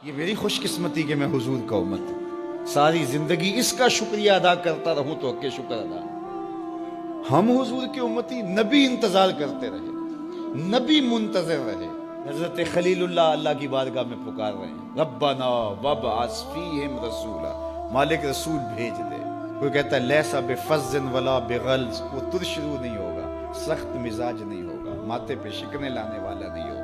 یہ میری خوش قسمتی کہ میں حضور کا امت ہوں، ساری زندگی اس کا شکریہ ادا کرتا رہوں تو حق شکر ادا نہیں۔ ہم حضور کی امتی، نبی انتظار کرتے رہے، نبی منتظر رہے۔ حضرت خلیل اللہ کی بارگاہ میں پکار رہے ہیں، ربنا وابعث فیہم رسولا، مالک رسول بھیج دے۔ کوئی کہتا ہے لیسا بفظ ولا بغلظ، وہ ترشرو نہیں ہوگا، سخت مزاج نہیں ہوگا، ماتھے پہ شکنے لانے والا نہیں ہوگا،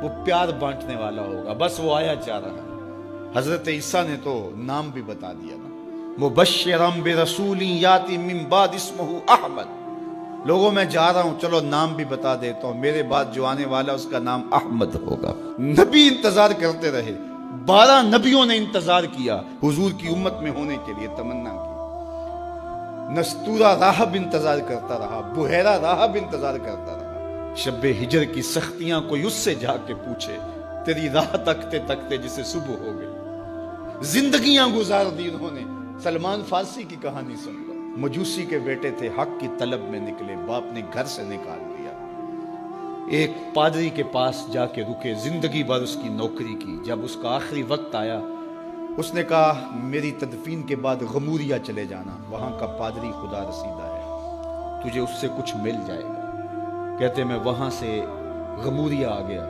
وہ پیار بانٹنے والا ہوگا۔ بس وہ آیا چاہ رہا ہے۔ حضرت عیسیٰ نے تو نام بھی بتا دیا نا، مبشرم برسول یاتی من بعد اسمہ احمد، لوگوں میں جا رہا ہوں، چلو نام بھی بتا دیتا ہوں، میرے بعد جو آنے والا اس کا نام احمد ہوگا۔ نبی انتظار کرتے رہے، 12 نبیوں نے انتظار کیا حضور کی امت میں ہونے کے لیے، تمنا کی۔ نستورہ راہب انتظار کرتا رہا، بحیرہ راہب انتظار کرتا رہا۔ شب ہجر کی سختیاں کوئی اس سے جا کے پوچھے، تیری راہ تکتے تکتے جسے صبح ہو گئی۔ زندگیاں گزار دی انہوں نے۔ سلمان فارسی کی کہانی سن لو، مجوسی کے بیٹے تھے، حق کی طلب میں نکلے، باپ نے گھر سے نکال دیا، ایک پادری کے پاس جا کے رکے، زندگی بھر اس کی نوکری کی۔ جب اس کا آخری وقت آیا، اس نے کہا میری تدفین کے بعد غموریا چلے جانا، وہاں کا پادری خدا رسیدہ ہے، تجھے اس سے کچھ مل جائے گا۔ کہتے میں وہاں سے غموریا آ گیا،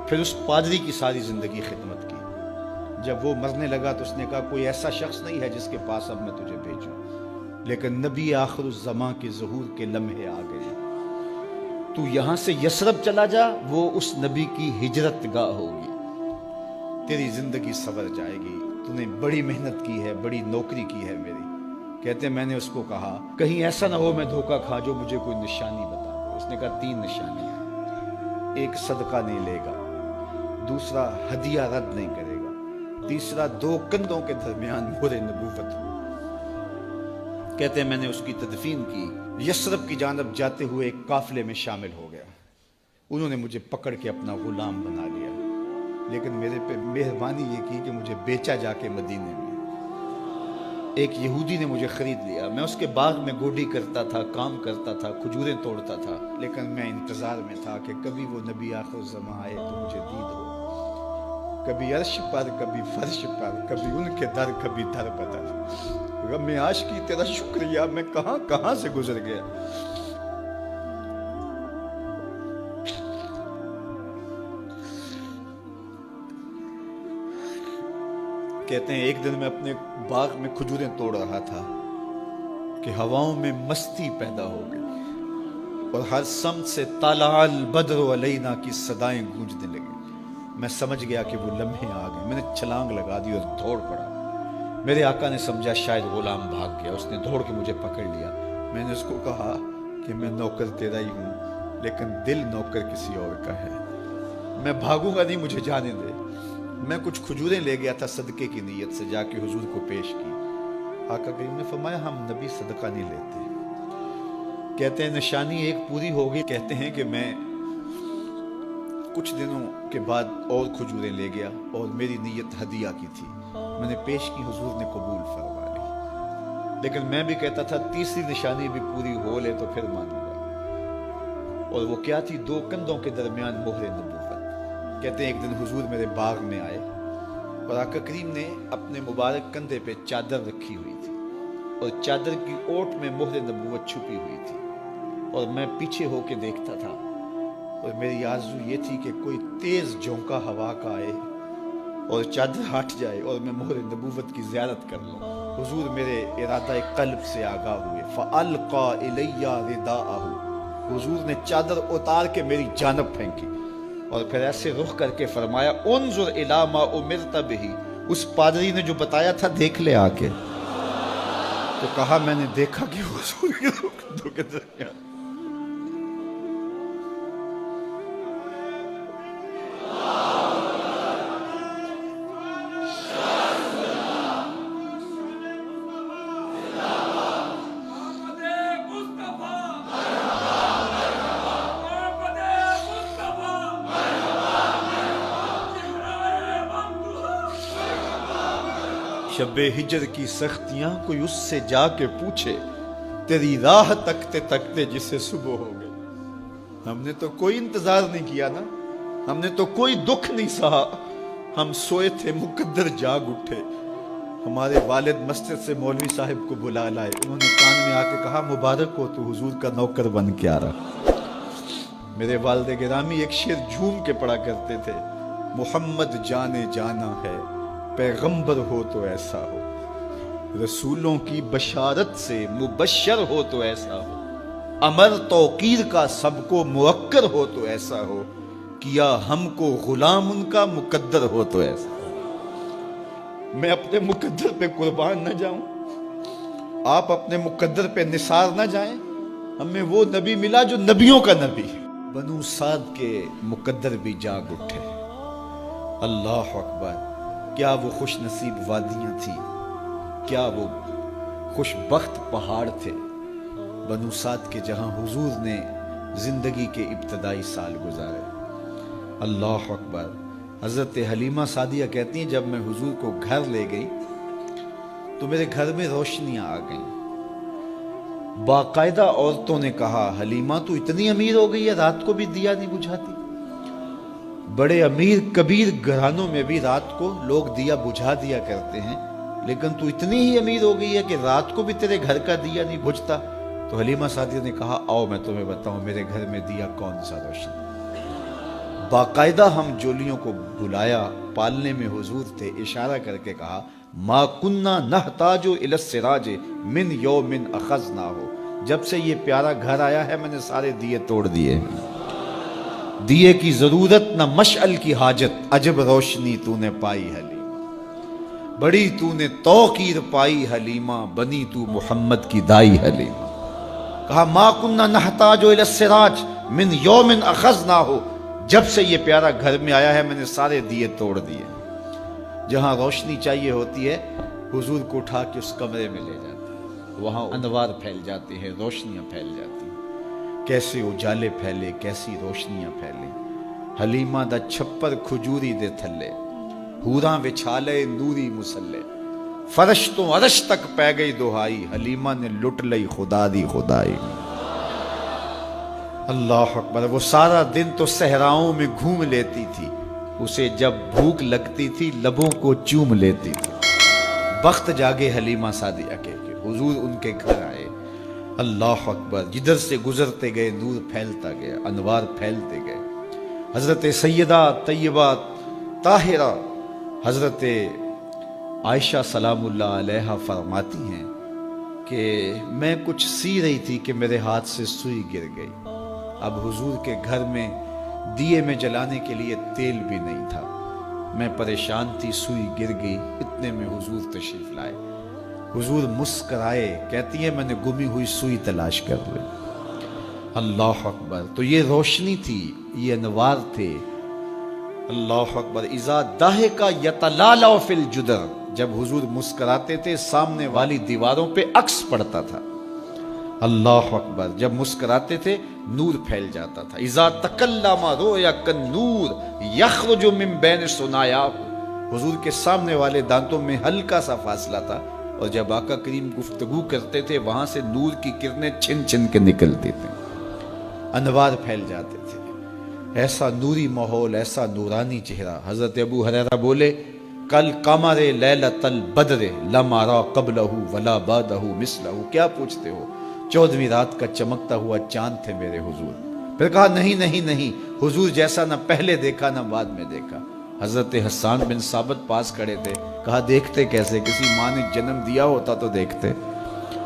پھر اس پادری کی ساری زندگی خدمت کی۔ جب وہ مرنے لگا تو اس نے کہا کوئی ایسا شخص نہیں ہے جس کے پاس اب میں تجھے بھیجوں، لیکن نبی آخر الزمان کے ظہور کے لمحے آ گئے، تو یہاں سے یثرب چلا جا، وہ اس نبی کی ہجرت گاہ ہوگی، تیری زندگی سنور جائے گی، تو نے بڑی محنت کی ہے، بڑی نوکری کی ہے میری۔ کہتے میں نے اس کو کہا کہیں ایسا نہ ہو میں دھوکہ کھا جو مجھے کوئی نشانی بتا دے۔ اس نے کہا 3 نشانیاں، ایک صدقہ نہیں لے گا، دوسرا ہدیہ رد نہیں کرے گا، تیسرا 2 کندھوں کے درمیان مہر نبوت ہو۔ کہتے ہیں میں نے اس کی تدفین کی، یثرب کی جانب جاتے ہوئے ایک قافلے میں شامل ہو گیا، انہوں نے مجھے پکڑ کے اپنا غلام بنا لیا، لیکن میرے پہ مہربانی یہ کی کہ مجھے بیچا جا کے مدینے میں۔ ایک یہودی نے مجھے خرید لیا، میں اس کے باغ میں گوڈی کرتا تھا، کام کرتا تھا، کھجوریں توڑتا تھا، لیکن میں انتظار میں تھا کہ کبھی وہ نبی آخر الزمان آئے تو مجھے دید ہو، کبھی عرش پر، کبھی فرش پر، کبھی ان کے در، کبھی در بدر۔ غم عاشقی تیرا شکریہ، میں کہاں کہاں سے گزر گیا۔ کہتے ہیں ایک دن میں اپنے باغ میں کھجوریں توڑ رہا تھا کہ ہواؤں میں مستی پیدا ہو گئی اور ہر سمت سے طلع البدر علینا کی صدائیں گونجنے لگی۔ میں سمجھ گیا کہ وہ لمحے آ گئے، میں نے چھلانگ لگا دی اور دوڑ پڑا۔ میرے آقا نے سمجھا شاید غلام بھاگ گیا، اس نے دوڑ کے مجھے پکڑ لیا۔ میں نے اس کو کہا کہ میں نوکر تیرا ہی ہوں، لیکن دل نوکر کسی اور کا ہے، میں بھاگوں گا نہیں، مجھے جانے دے۔ میں کچھ کھجوریں لے گیا تھا صدقے کی نیت سے، جا کے حضور کو پیش کی۔ آقا کریم نے فرمایا ہم نبی صدقہ نہیں لیتے۔ کہتے ہیں نشانی ایک پوری ہو گئی، کہتے ہیں کہ میں کچھ دنوں کے بعد اور کھجوریں لے گیا اور میری نیت ہدیہ کی تھی، میں نے پیش کی، حضور نے قبول فرما لی۔ لیکن میں بھی کہتا تھا تیسری نشانی بھی پوری ہو لے تو پھر مانوں گا، اور وہ کیا تھی؟ 2 کندھوں کے درمیان مہر نبوت۔ کہتے ہیں ایک دن حضور میرے باغ میں آئے اور آقا کریم نے اپنے مبارک کندھے پہ چادر رکھی ہوئی تھی اور چادر کی اوٹ میں مہر نبوت چھپی ہوئی تھی، اور میں پیچھے ہو کے دیکھتا تھا، اور میری آرزو یہ تھی کہ کوئی تیز جھونکا ہوا کا آئے اور چادر ہٹ جائے اور میں مہر نبوت کی زیارت کر لوں۔ حضور میرے ارادہ قلب سے آگاہ ہوئے، فَأَلْقَى إِلَيَّ رِدَاءَهُ، حضور نے چادر اتار کے میری جانب پھینکی اور پھر ایسے رخ کر کے فرمایا انظر الی ما امرت بہ، اس پادری نے جو بتایا تھا دیکھ لے آ کے۔ تو کہا میں نے دیکھا کہ حضور کے 2 کندھوں کے درمیان۔ شب ہجر کی سختیاں کوئی اس سے جا کے پوچھے، تیری راہ تکتے تکتے جسے صبح ہو گئی۔ ہم نے تو کوئی انتظار نہیں کیا نا، ہم نے تو کوئی دکھ نہیں سہا، ہم سوئے تھے مقدر جاگ اٹھے. ہمارے والد مسجد سے مولوی صاحب کو بلا لائے. انہوں نے کان میں آ کے کہا مبارک ہو تو حضور کا نوکر بن کے آ رہا. میرے والد گرامی ایک شعر جھوم کے پڑھا کرتے تھے, محمد جانے جانا ہے پیغمبر ہو تو ایسا ہو, رسولوں کی بشارت سے مبشر ہو تو ایسا ہو, امر توقیر کا سب کو موکر ہو تو ایسا ہو, کیا ہم کو غلام ان کا مقدر ہو تو ایسا ہو. میں اپنے مقدر پہ قربان نہ جاؤں, آپ اپنے مقدر پہ نثار نہ جائیں. ہمیں وہ نبی ملا جو نبیوں کا نبی. بنو سعد کے مقدر بھی جاگ اٹھے. اللہ اکبر. کیا وہ خوش نصیب وادیاں تھیں, کیا وہ خوش بخت پہاڑ تھے بنو سعد کے, جہاں حضور نے زندگی کے ابتدائی سال گزارے. اللہ اکبر. حضرت حلیمہ سعدیہ کہتی ہیں جب میں حضور کو گھر لے گئی تو میرے گھر میں روشنیاں آ گئیں. باقاعدہ عورتوں نے کہا حلیمہ تو اتنی امیر ہو گئی ہے رات کو بھی دیا نہیں بجھاتی. بڑے امیر کبیر گھرانوں میں بھی رات کو لوگ دیا بجھا دیا کرتے ہیں, لیکن تو اتنی ہی امیر ہو گئی ہے کہ رات کو بھی تیرے گھر کا دیا نہیں بجھتا. تو حلیمہ سعدیہ نے کہا آؤ میں تمہیں بتاؤں میرے گھر میں دیا کون سا روشن. باقاعدہ ہم جولیوں کو بلایا, پالنے میں حضور تھے, اشارہ کر کے کہا ما کننا نحتاج الی السراج من یوم اخذناہ. جب سے یہ پیارا گھر آیا ہے میں نے سارے دیے توڑ دیے. دیے کی ضرورت نہ مشعل کی حاجت, عجب روشنی تو نے پائی حلیمہ, بڑی تو نے توقیر پائی حلیمہ, بنی تو محمد کی دائی حلیمہ. کہا ما کننا نحتاج الی السراج من یوم اخذناہ. جب سے یہ پیارا گھر میں آیا ہے میں نے سارے دیے توڑ دیے. جہاں روشنی چاہیے ہوتی ہے حضور کو اٹھا کے اس کمرے میں لے جاتے ہیں, وہاں انوار پھیل جاتے ہیں, روشنیاں پھیل جاتی ہیں. کیسے اجالے پھیلے, کیسی روشنیاں پھیلے. حلیمہ دا چھپر کھجوری دے تھلے, حوراں وچھالے نوری مسلے, فرش تو عرش تک پہ گئی دہائی, حلیمہ نے لٹ لئی خدا دی خدائی. اللہ اکبر. وہ سارا دن تو صحراؤں میں گھوم لیتی تھی, اسے جب بھوک لگتی تھی لبوں کو چوم لیتی تھی. بخت جاگے حلیمہ سعدیہ کے حضور ان کے گھر آئے. اللہ اکبر. جدھر سے گزرتے گئے نور پھیلتا گیا, انوار پھیلتے گئے. حضرت سیدہ طیبہ طاہرہ حضرت عائشہ سلام اللہ علیہا فرماتی ہیں کہ میں کچھ سی رہی تھی کہ میرے ہاتھ سے سوئی گر گئی. اب حضور کے گھر میں دیے میں جلانے کے لیے تیل بھی نہیں تھا. میں پریشان تھی, سوئی گر گئی. اتنے میں حضور تشریف لائے. حضور مسکرائے, کہتی ہے میں نے گمی ہوئی سوئی تلاش کر لی. اللہ اکبر. تو یہ روشنی تھی, یہ انوار تھے. اللہ اکبر. اذا ضحک یتلالع فی الجدر. جب حضور مسکراتے تھے سامنے والی دیواروں پہ عکس پڑتا تھا. اللہ اکبر. جب مسکراتے تھے نور پھیل جاتا تھا. اذا تکلم رؤیا کالنور یخرج من بین ثنایاہ. حضور کے سامنے والے دانتوں میں ہلکا سا فاصلہ تھا, اور جب آقا کریم گفتگو کرتے تھے وہاں سے نور کی کرنیں چھن چھن کے نکلتی تھیں, انوار پھیل جاتے تھے. ایسا نوری ماحول, ایسا نورانی چہرہ. حضرت ابو ہریرہ بولے کل قمر لیلۃ البدر لم ارى قبلہ ولا بعدہ مثلہ. کیا پوچھتے ہو, 14ویں رات کا چمکتا ہوا چاند تھے میرے حضور. پھر کہا نہیں نہیں نہیں, حضور جیسا نہ پہلے دیکھا نہ بعد میں دیکھا. حضرت حسان بن ثابت پاس کھڑے تھے. کہا دیکھتے کیسے, کسی ماں نے جنم دیا ہوتا تو دیکھتے.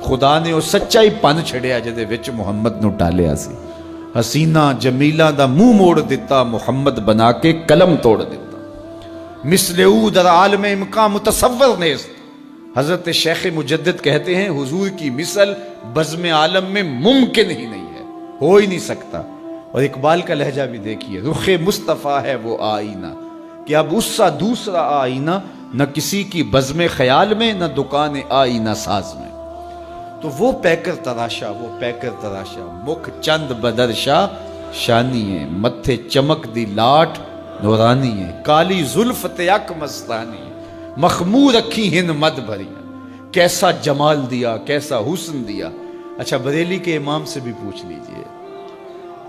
خدا نے وہ سچائی پن چھڑیا جدے وچ محمد نو ٹالیا سی. حسینہ جمیلہ دا منہ موڑ دیتا, محمد بنا کے قلم توڑ دیتا. مثل او در عالم امکان متصور نیست. حضرت شیخ مجدد کہتے ہیں حضور کی مثل بزم عالم میں ممکن ہی نہیں ہے, ہو ہی نہیں سکتا. اور اقبال کا لہجہ بھی دیکھیے, رخ مصطفیٰ ہے وہ آئینہ کہ اب اس سا دوسرا آئینہ, نہ کسی کی بزم خیال میں نہ دکان آئینہ ساز میں. تو وہ پیکر تراشا, وہ پیکر تراشا, مکھ چند بدرشا شانی ہے, متھے چمک دی لاٹ نورانی ہے, کالی زلف تیک مستانی ہے, مخمور رکھی ہن مد بھری. کیسا جمال دیا, کیسا حسن دیا. اچھا بریلی کے امام سے بھی پوچھ لیجئے.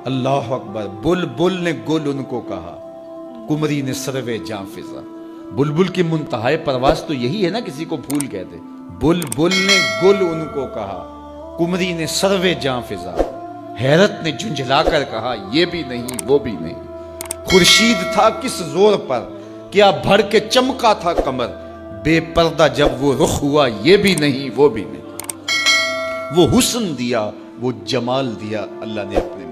اللہ اکبر. بل بل نے گل ان کو کہا, کمری نے سروے جاں فضا. بلبل کی منتہائے پرواز تو یہی ہے نا، کسی کو پھول کہتے. بلبل نے گل ان کو کہا، کمری نے سروے جاں فضا، حیرت نے جھنجھلا کر کہا یہ بھی نہیں وہ بھی نہیں. خورشید تھا کس زور پر، کیا بھر کے چمکا تھا قمر، بے پردہ جب وہ رخ ہوا یہ بھی نہیں وہ بھی نہیں. وہ حسن دیا وہ جمال دیا اللہ نے اپنے